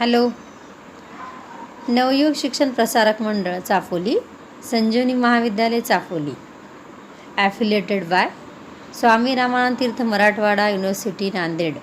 Hello. Navyug शिक्षण प्रसारक मंडळ चाफोली, संजीवनी महाविद्यालय चाफोली, affiliated bye Swami Ramanand तीर्थ Marathwada university Nanded.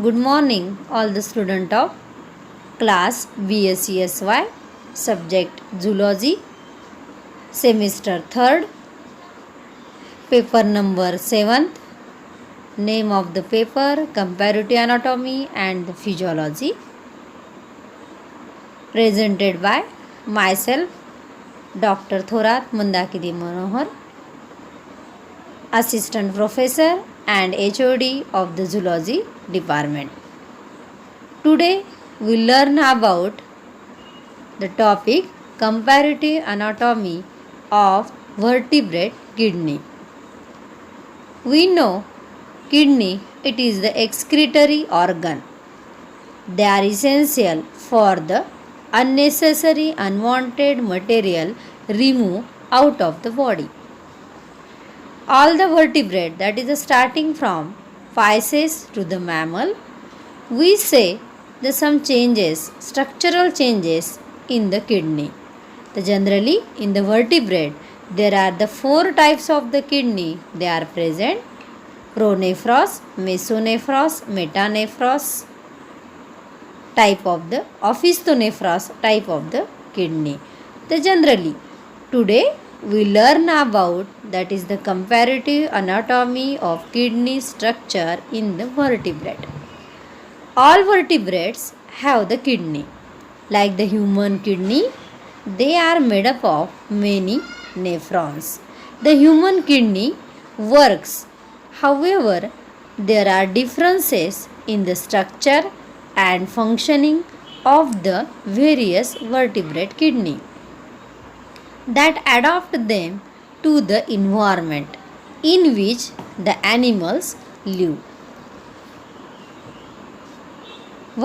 Good morning all the student of class BSc-SY, subject zoology, semester 3rd, paper number 7th. Name of the paper comparative anatomy and physiology. Presented by myself Dr. Thorat Mandakini Manohar, Assistant Professor and HOD of the Zoology Department. Today we learn about the topic comparative anatomy of vertebrate kidney. We know kidney, it is the excretory organ. They are essential for the unnecessary unwanted material removed out of the body. All the vertebrate, that is starting from Pisces to the mammal, we say the some changes, structural changes in the kidney. So generally in the vertebrate there are the 4 types of the kidney they are present: pronephros, mesonephros, metanephros type of the opisthonephros type of the kidney. So generally today we learn about that is the comparative anatomy of kidney structure in the vertebrate. All vertebrates have the kidney. Like the human kidney, they are made up of many nephrons. The human kidney works. However, there are differences in the structure and functioning of the various vertebrate kidney that adapt them to the environment in which the animals live.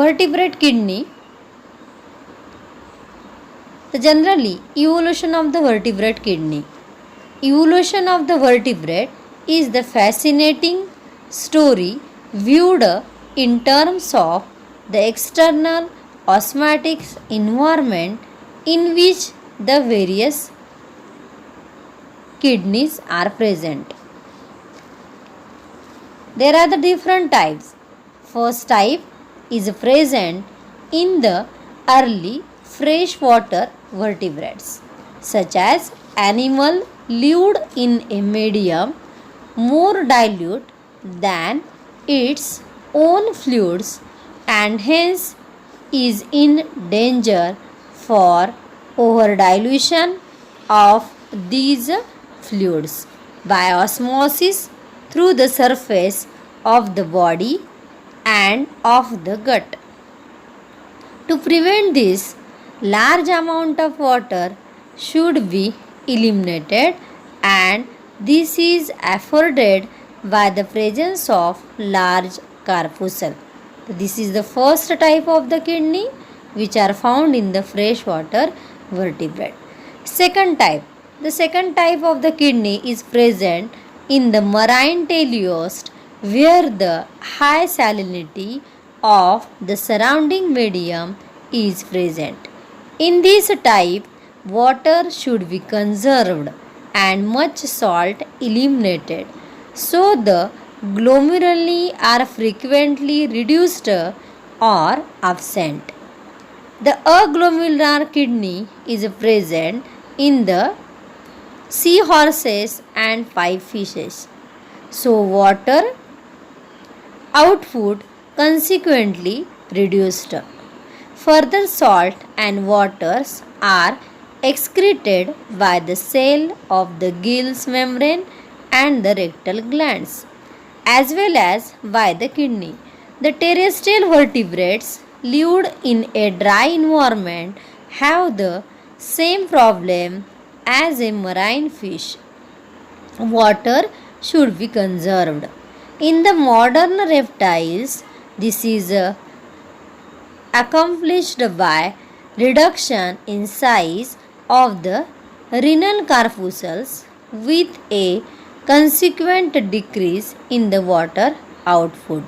Vertebrate kidney. Generally, evolution of the vertebrate kidney. Evolution of the vertebrate is the fascinating story viewed in terms of the external osmotic environment in which the various kidneys are present. There are the different types. First type is present in the early freshwater vertebrates, such as animal lived in a medium more dilute than its own fluids and hence is in danger for overdilution of these fluids by osmosis through the surface of the body and of the gut. To prevent this, large amount of water should be eliminated, and this is afforded by the presence of large corpuscle. This is the first type of the kidney which are found in the freshwater vertebrate. Second type. The second type of the kidney is present in the marine teleost where the high salinity of the surrounding medium is present. In this type, water should be conserved and much salt eliminated, so the glomeruli are frequently reduced or absent. The aglomerular kidney is present in the seahorses and pipefishes, so water output consequently reduced. Further salt and waters are excreted by the cell of the gills membrane and the rectal glands, as well as by the kidney. The terrestrial vertebrates lived in a dry environment have the same problem as a marine fish. Water should be conserved. In the modern reptiles, this is accomplished by reduction in size of the renal corpuscles with a consequent decrease in the water output.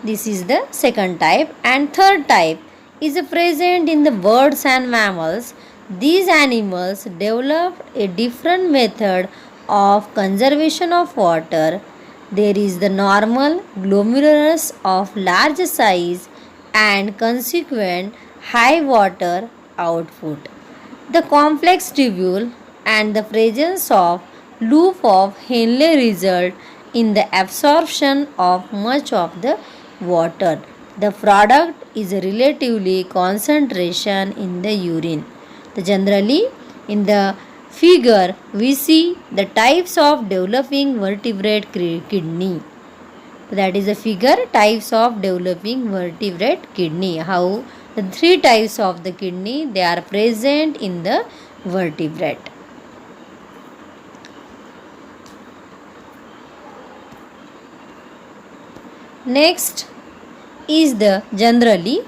This is the second type. And third type is present in the birds and mammals. These animals developed a different method of conservation of water. There is the normal glomerulus of large size and consequent high water output. The complex tubule and the presence of loop of Henle result in the absorption of much of the water. The product is a relatively concentration in the urine. Generally, in the figure, we see the types of developing vertebrate kidney. That is the figure, types of developing vertebrate kidney. How the three types of the kidney, they are present in the vertebrate. Next is the generally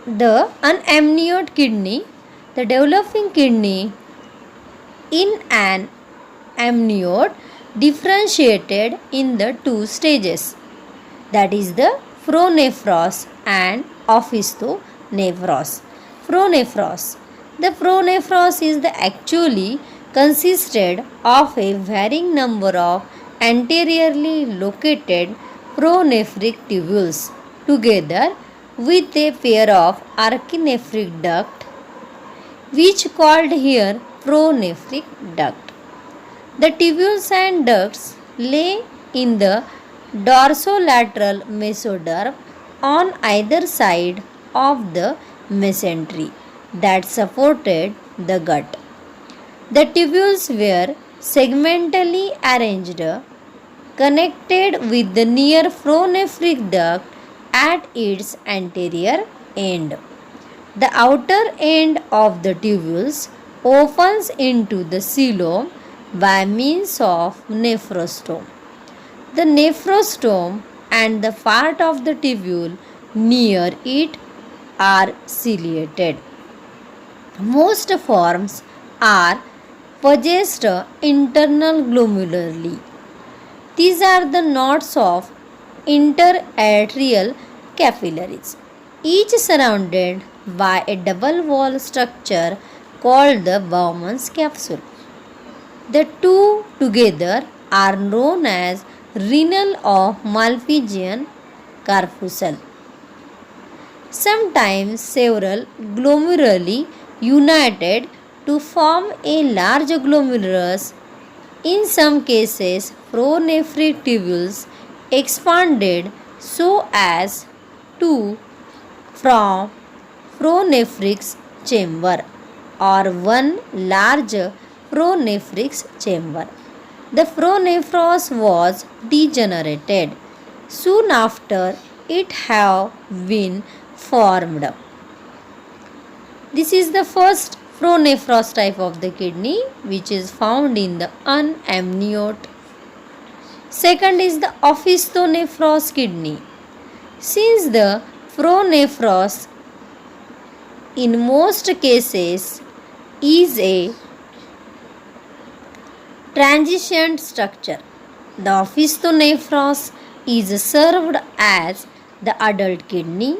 the unamniote kidney, the developing kidney in an amniote differentiated in the two stages, that is the pronephros and opisthonephros. Pronephros. The pronephros is the actually consisted of a varying number of anteriorly located pronephric tubules together with a pair of archinephric duct, which called here pronephric duct. The tubules and ducts lay in the dorsolateral mesoderm on either side of the mesentery that supported the gut. The tubules were segmentally arranged, connected with the near pronephric duct at its anterior end. The outer end of the tubules opens into the coelom by means of nephrostome. The nephrostome and the part of the tubule near it are ciliated. Most forms are possessed internal glomeruli. These are the knots of interarterial capillaries, each surrounded by a double wall structure called the Bowman's capsule. The two together are known as renal or Malpighian corpuscle. Sometimes several glomeruli united to form a large glomerulus. In some cases, pronephric tubules expanded so as to form pronephric chamber or one large pronephric chamber. The pronephros was degenerated soon after it have been formed. This is the first pronephros type of the kidney, which is found in the unamniote. Second is the opisthonephros kidney. Since the pronephros in most cases is a transient structure, the opisthonephros is served as the adult kidney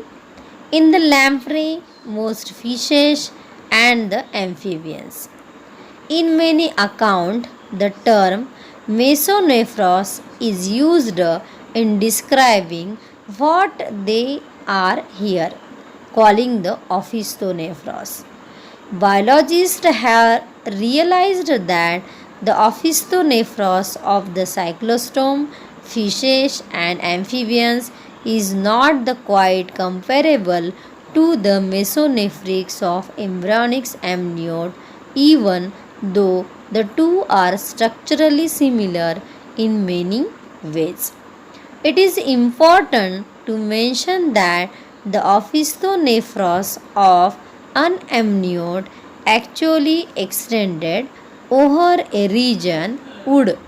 in the lamprey, most fishes and the amphibians. In many accounts, the term mesonephros is used in describing what they are here calling the opisthonephros. Biologists have realized that the opisthonephros of the cyclostome, fishes and amphibians is not the quite comparable to the mesonephrics of embryonic amniote, even though the two are structurally similar in many ways. It is important to mention that the opisthonephros of unamniote actually extended over a region would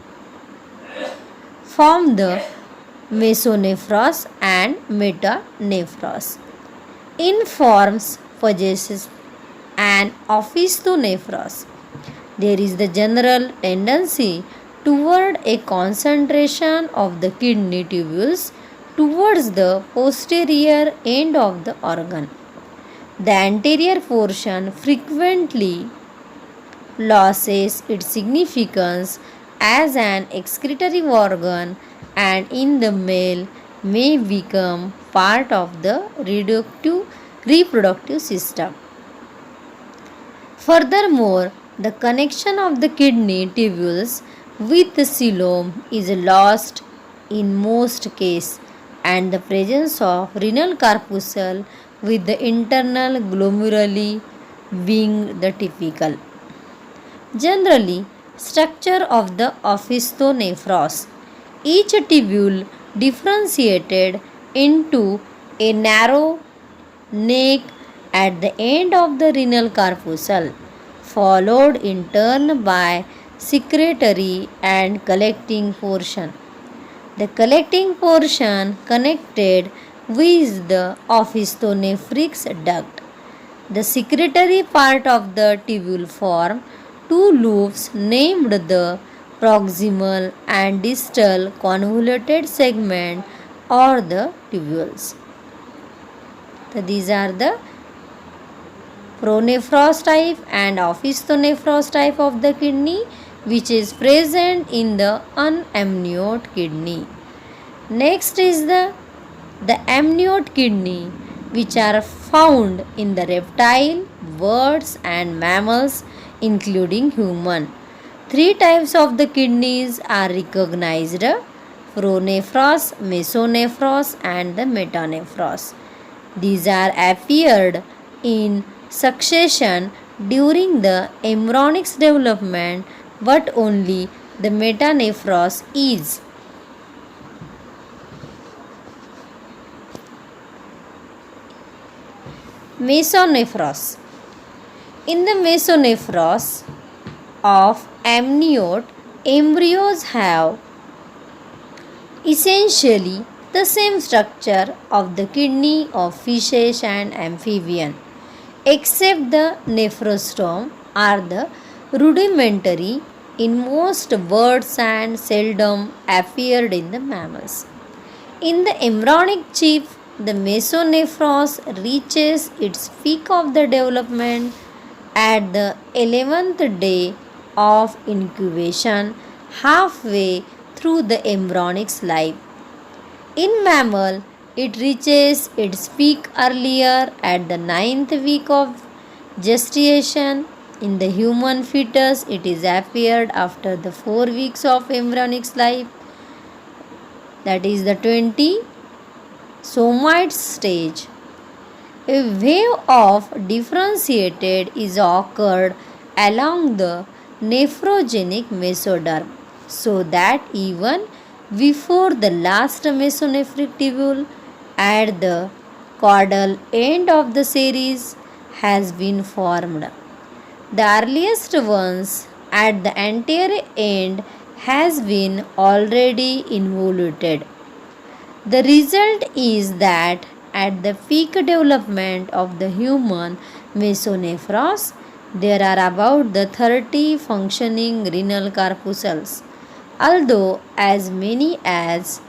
form the mesonephros and metanephros. In forms possesses and opisthonephros. There is the general tendency toward a concentration of the kidney tubules towards the posterior end of the organ. The anterior portion frequently loses its significance as an excretory organ and in the male may become part of the reproductive system. Furthermore, the connection of the kidney tubules with the coelom is lost in most cases and the presence of renal corpuscle with the internal glomeruli being the typical. Generally, structure of the opisthonephros. Each tubule differentiated into a narrow neck at the end of the renal corpuscle, followed in turn by secretory and collecting portion. The collecting portion connected with the opisthonephric duct. The secretory part of the tubule form two loops named the proximal and distal convoluted segment or the tubules. So these are the pronephros type and opisthonephros type of the kidney which is present in the unamniote kidney. Next is the amniote kidney which are found in the reptile, birds and mammals including human. Three types of the kidneys are recognized: pronephros, mesonephros and the metanephros. These are appeared in succession during the embryonic development, but only the metanephros is. Mesonephros. In the mesonephros of amniote, embryos have essentially the same structure of the kidney of fishes and amphibian, except the nephrostome are the rudimentary in most birds and seldom appeared in the mammals. In the embryonic chip, the mesonephros reaches its peak of the development at the 11th day of incubation, halfway through the embryonic's life. In mammal, it reaches its peak earlier at the 9th week of gestation. In the human fetus, it is appeared after the 4 weeks of embryonic's life, that is the 20 somatid stage. A wave of differentiated is occurred along the nephrogenic mesoderm, so that even before the last mesonephric tubule at the caudal end of the series has been formed. The earliest ones at the anterior end has been already involuted. The result is that at the peak development of the human mesonephros, there are about the 30 functioning renal corpuscles, although as many as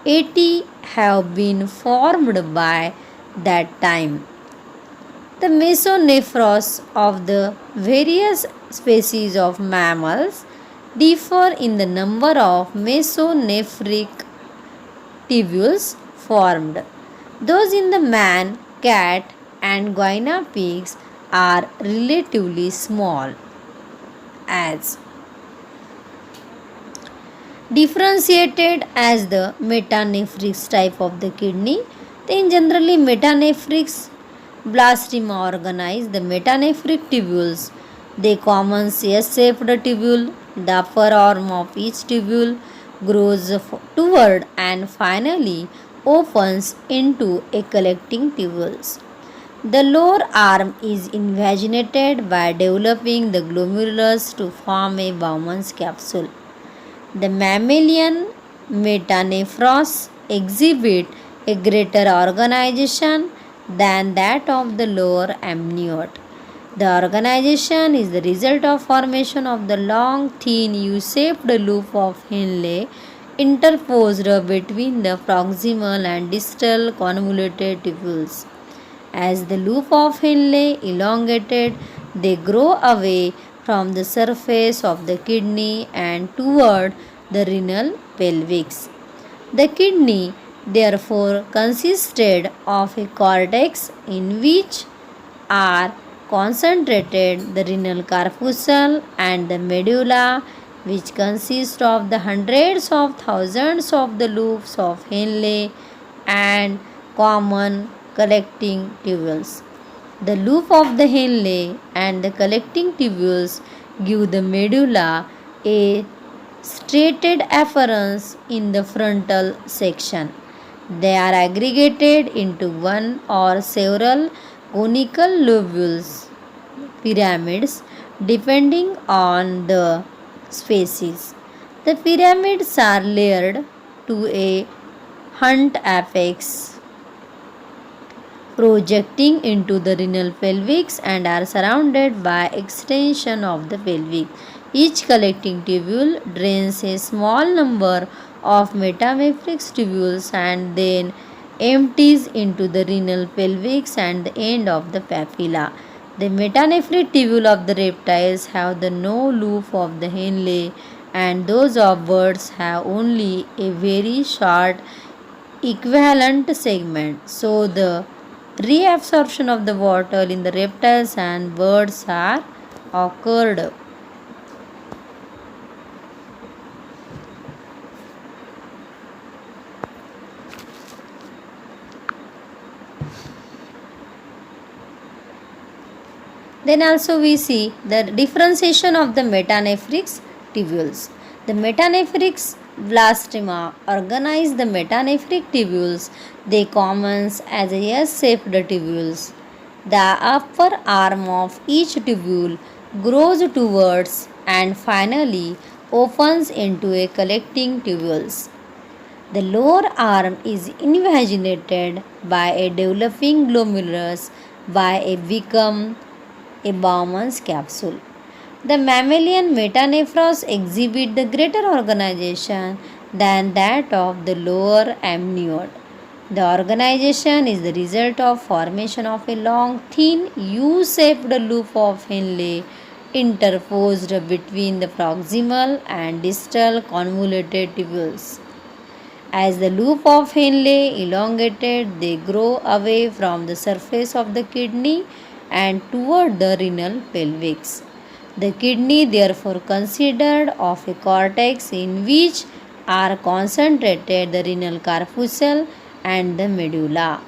80 have been formed by that time. The mesonephros of the various species of mammals differ in the number of mesonephric tubules formed. Those in the man, cat and guinea pigs are relatively small. As differentiated as the metanephric type of the kidney, then generally metanephric blastema organize the metanephric tubules. They common C-shaped tubule. The upper arm of each tubule grows toward and finally opens into a collecting tubules. The lower arm is invaginated by developing the glomerulus to form a Bowman's capsule. The mammalian metanephros exhibit a greater organization than that of the lower amniote. The organization is the result of formation of the long, thin, U-shaped loop of Henle interposed between the proximal and distal convoluted tubules. As the loop of Henle elongated, they grow away from the surface of the kidney and toward the renal pelvis. The kidney therefore consisted of a cortex in which are concentrated the renal corpuscle and the medulla, which consist of the hundreds of thousands of the loops of Henle and common collecting tubules. The loop of the Henle and the collecting tubules give the medulla a striated afferents in the frontal section. They are aggregated into one or several conical lobules, pyramids, depending on the species. The pyramids are layered to a hunt apex, projecting into the renal pelvis and are surrounded by extension of the pelvic. Each collecting tubule drains a small number of metamorphic tubules and then empties into the renal pelvis and the end of the papilla. The metanephrid tubule of the reptiles have the no loop of the Henle, and those of birds have only a very short equivalent segment. So the reabsorption of the water in the reptiles and birds are occurred. Then also we see the differentiation of the metanephric tubules. The metanephric blastema organize the metanephric tubules. They commence as a S-shaped tubules. The upper arm of each tubule grows towards and finally opens into a collecting tubules. The lower arm is invaginated by a developing glomerulus by a become a Bowman's capsule. The mammalian metanephros exhibit the greater organization than that of the lower amnion. The organization is the result of formation of a long, thin, U-shaped loop of Henle interposed between the proximal and distal convoluted tubules. As the loop of Henle elongated, they grow away from the surface of the kidney and toward the renal pelvis. The kidney therefore considered of a cortex in which are concentrated the renal corpuscle and the medulla,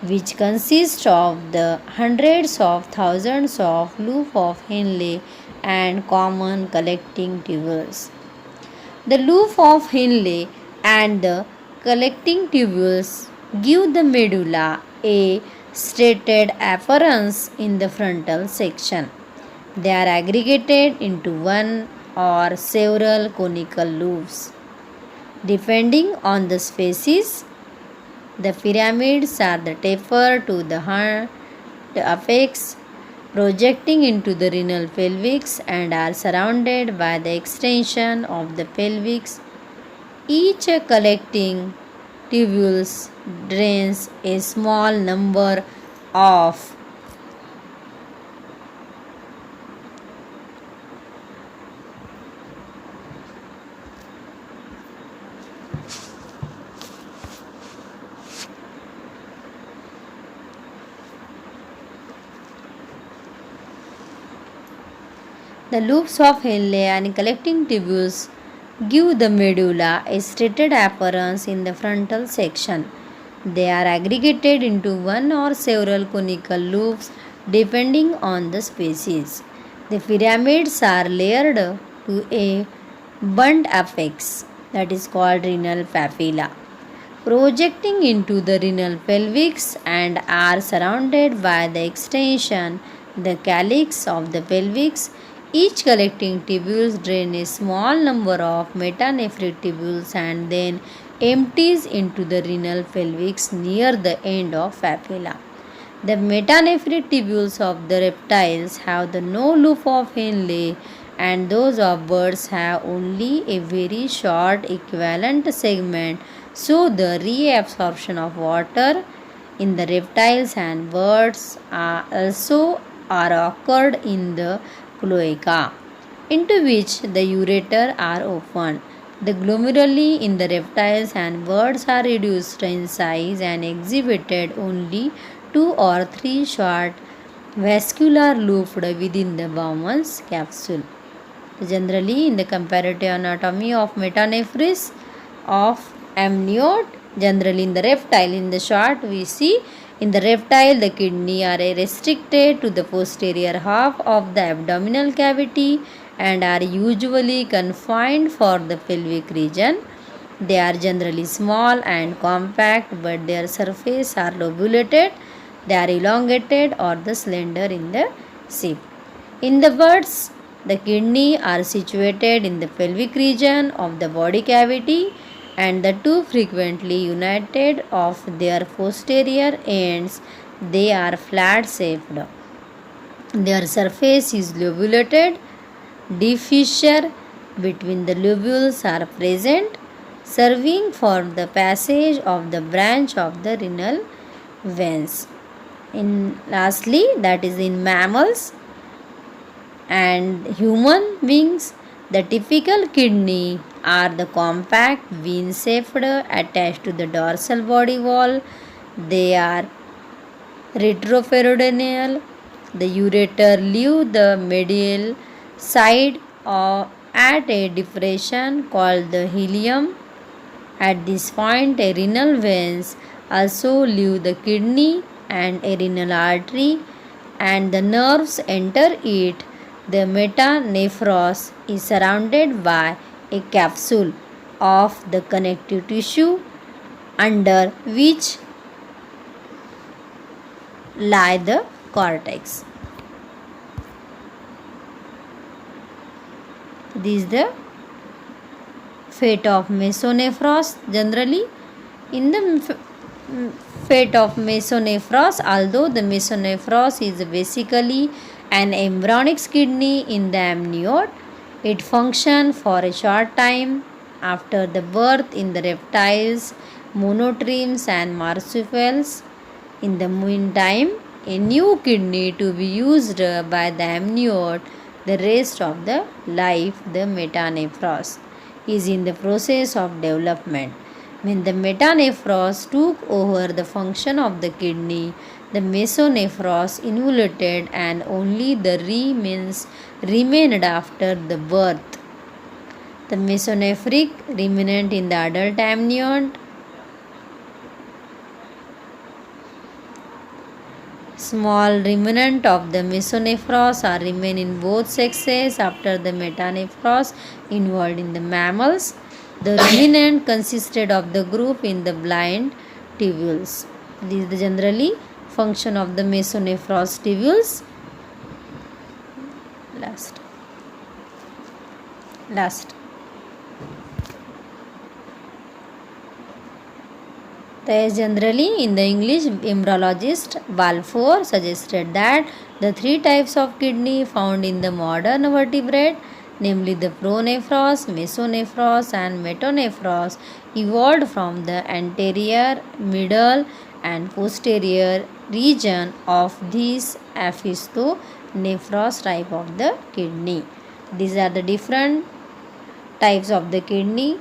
which consist of the hundreds of thousands of loop of Henle and common collecting tubules. The loop of Henle and the collecting tubules give the medulla a striated appearance in the frontal section. They are aggregated into one or several conical loops. Depending on the species, the pyramids are the taper to the apex, projecting into the renal pelvis and are surrounded by the extension of the pelvis. Each collecting tubules drains a small number of the loops of Henle and collecting tubules give the medulla a striated appearance in the frontal section. They are aggregated into one or several conical loops depending on the species. The pyramids are layered to a blunt apex, that is called renal papilla, projecting into the renal pelvis and are surrounded by the extension, the calyx of the pelvis. Each collecting tubules drain a small number of metanephric tubules and then empties into the renal pelvis near the end of papilla. The metanephric tubules of the reptiles have the no loop of Henle, and those of birds have only a very short equivalent segment, so the reabsorption of water in the reptiles and birds are occurred in the cloaca, into which the ureter are opened. The glomeruli in the reptiles and birds are reduced in size and exhibited only 2 or 3 short vascular looped within the Bowman's capsule. Generally, in the comparative anatomy of metanephris of amniote, generally in the reptile, in the short we see in the reptile the kidney are restricted to the posterior half of the abdominal cavity and are usually confined for the pelvic region. They are generally small and compact, but their surface are lobulated. They are elongated or the slender in the shape. In the birds, the kidney are situated in the pelvic region of the body cavity, and the two frequently united of their posterior ends. They are flat shaped. Their surface is lobulated. Deep fissure between the lobules are present, serving for the passage of the branch of the renal veins. Lastly, that is in mammals and human beings, the typical kidney are the compact vein-shaped attached to the dorsal body wall. They are retroperitoneal. The ureter leave the medial side at a depression called the ileum. At this point, a renal veins also leave the kidney and a renal artery, and the nerves enter it. The metanephros is surrounded by a capsule of the connective tissue, under which lie the cortex. This is the fate of mesonephros. Generally, in the fate of mesonephros, although the mesonephros is basically an embryonic kidney in the amniote, it functions for a short time after the birth in the reptiles, monotremes and marsupials. In the meantime, a new kidney to be used by the amniote the rest of the life. The metanephros is in the process of development. When the metanephros took over the function of the kidney, the mesonephros involuted and only the remained after the birth. The mesonephric remnant in the adult amniote. Small remnant of the mesonephros are remain in both sexes after the metanephros involved in the mammals. The remnant consisted of the group in the blind tubules. This is the generally function of the mesonephros tubules. Last. Thus, generally, in the English embryologist Balfour suggested that the 3 types of kidney found in the modern vertebrate, namely the pronephros, mesonephros and metanephros, evolved from the anterior, middle and posterior region of this opisthonephros type of the kidney. These are the different types of the kidney.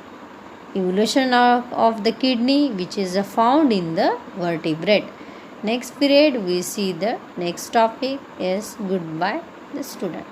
Evolution of the kidney which is found in the vertebrate. Next period we see the next topic is goodbye the student.